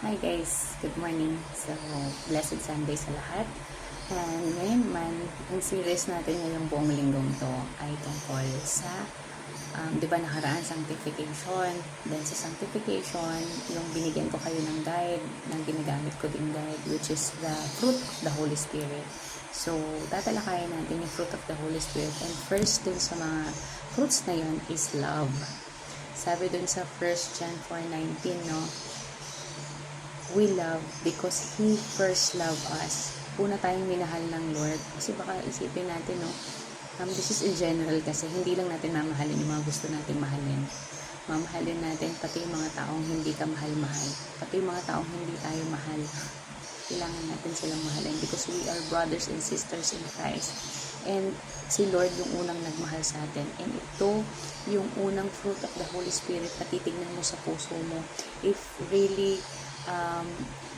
Hi guys, good morning. So, blessed Sunday sa lahat. And ngayon naman, ang series natin ngayong buong linggong to ay tungkol sa, di ba nakaraan, sanctification. Then sa sanctification, yung binigyan ko kayo ng guide, ng ginagamit ko din guide, which is the fruit of the Holy Spirit. So, tatalakayin natin yung fruit of the Holy Spirit. And first dun sa mga fruits na yun is love. Sabi dun sa 1 John 4:19, no? We love because He first loved us. Una tayong minahal ng Lord. Kasi baka isipin natin, no? This is in general kasi hindi lang natin mamahalin yung mga gusto nating mahalin. Mamahalin natin pati yung mga taong hindi ka mahal-mahal. Pati yung mga taong hindi tayo mahal. Kailangan natin silang mahalin because we are brothers and sisters in Christ. And si Lord yung unang nagmahal sa atin. And ito yung unang fruit of the Holy Spirit na titignan mo sa puso mo. If really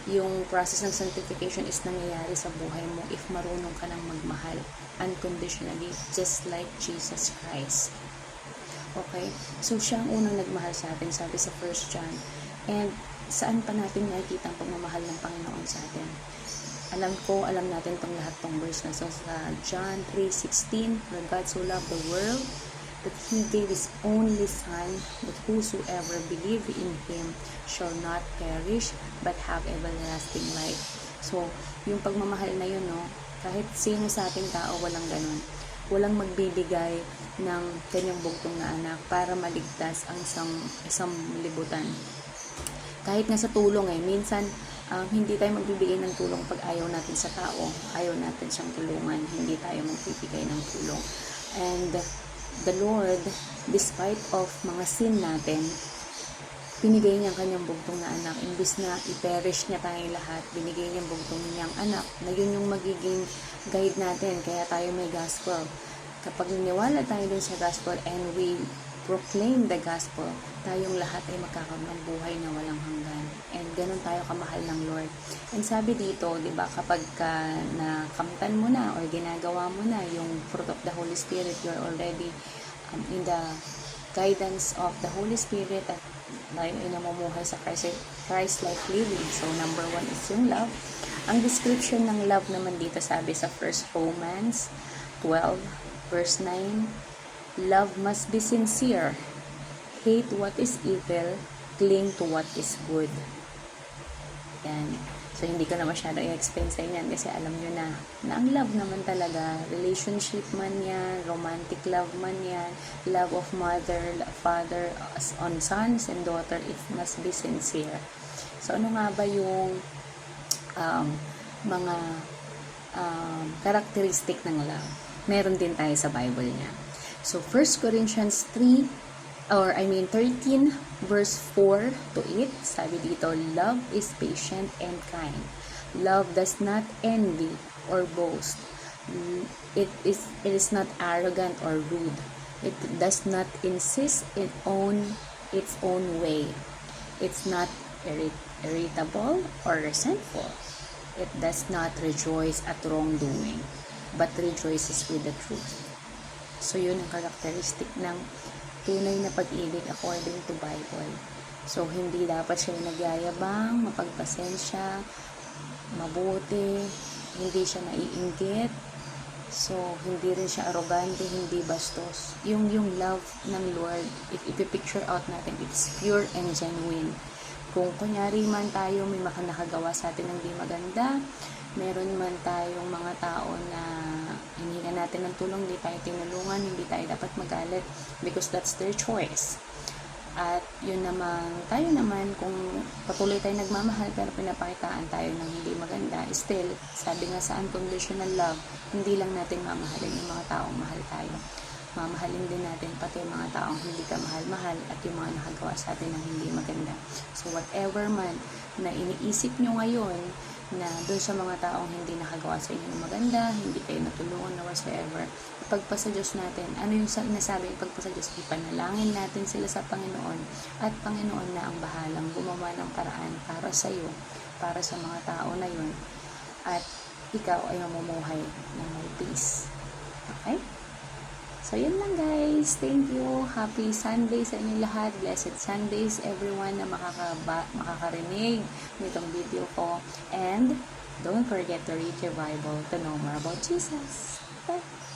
yung process ng sanctification is nangyayari sa buhay mo if marunong ka nang magmahal unconditionally, just like Jesus Christ. Okay? So, siya ang unang nagmahal sa atin, sabi sa 1 John. And saan pa natin nakikita ang pagmamahal ng Panginoon sa atin? Alam natin tong lahat tong verse na. So, sa John 3:16, for God so loved the world that He gave His only Son, that whosoever believe in Him shall not perish, but have everlasting life. So, yung pagmamahal na yun, no, kahit sino sa ating tao, walang ganun. Walang magbibigay ng kanyang bugtong na anak para maligtas ang isang libutan. Kahit nga sa tulong minsan, hindi tayo magbibigay ng tulong pag ayaw natin sa tao, ayaw natin siyang tulungan, hindi tayo magbibigay ng tulong. And the Lord, despite of mga sin natin, binigay niya ang kanyang bugtong na anak. Imbis na i-perish niya tayong lahat, binigay niya ang bugtong niyang anak na yun yung magiging guide natin. Kaya tayo may gospel. Kapag niniwala tayo dun sa gospel and we proclaim the gospel, tayong lahat ay magkakaroon ng buhay na walang hanggan. And ganun tayo kamahal ng Lord. And sabi dito, di ba, kapag nakamtan mo na or ginagawa mo na yung fruit of the Holy Spirit, you're already in the guidance of the Holy Spirit at tayo ay namumuhay sa Christ-like living. So, number 1 is yung love. Ang description ng love naman dito sabi sa 1 Romans 12, verse 9, love must be sincere. Hate what is evil. Cling to what is good. Yan. So, hindi ko na masyado i-explain sa inyo kasi alam nyo na ang love naman talaga, relationship man yan, romantic love man yan, love of mother, father, on sons and daughter, it must be sincere. So, ano nga ba yung mga characteristic ng love? Meron din tayo sa Bible niya. So, 1 Corinthians 13 verse 4 to 8, sabi dito, love is patient and kind. Love does not envy or boast. It is not arrogant or rude. It does not insist its own way. It's not irritable or resentful. It does not rejoice at wrongdoing, but rejoices with the truth. So, yun ang characteristic ng tunay na pag-ibig according to Bible. So, hindi dapat siya nagyayabang, mapagpasensya, mabuti, hindi siya naiinggit. So, hindi rin siya arrogante, hindi bastos. Yung love ng Lord, if ipipicture out natin, it's pure and genuine. Kung kunyari man tayo may nakagawa sa atin ng di maganda, meron man tayong mga tao na hinihingan natin ng tulong, hindi tayo tinulungan, hindi tayo dapat magalit because that's their choice. At yun naman, tayo naman, kung patuloy tayo nagmamahal pero pinapakitaan tayo ng hindi maganda, still, sabi nga sa unconditional love, hindi lang natin mamahalin yung mga taong mahal tayo. Mamahalin din natin pati yung mga taong hindi ka mahal-mahal at yung mga nakagawa sa atin ng hindi maganda. So whatever man na iniisip nyo ngayon na doon sa mga taong hindi nakagawa sa inyo ng maganda, hindi kayo natulungan na whatsoever, ipagpasa Diyos natin. Ano yung nasabi ipagpasa Diyos? Ipanalangin natin sila sa Panginoon at Panginoon na ang bahalang gumawa ng paraan para sa iyo, para sa mga tao na yun, at ikaw ay mamumuhay ng may peace. Okay? So, yun lang guys. Thank you. Happy Sunday sa inyo lahat. Blessed Sundays everyone na makakarinig nitong video ko. And don't forget to read your Bible to know more about Jesus. Bye!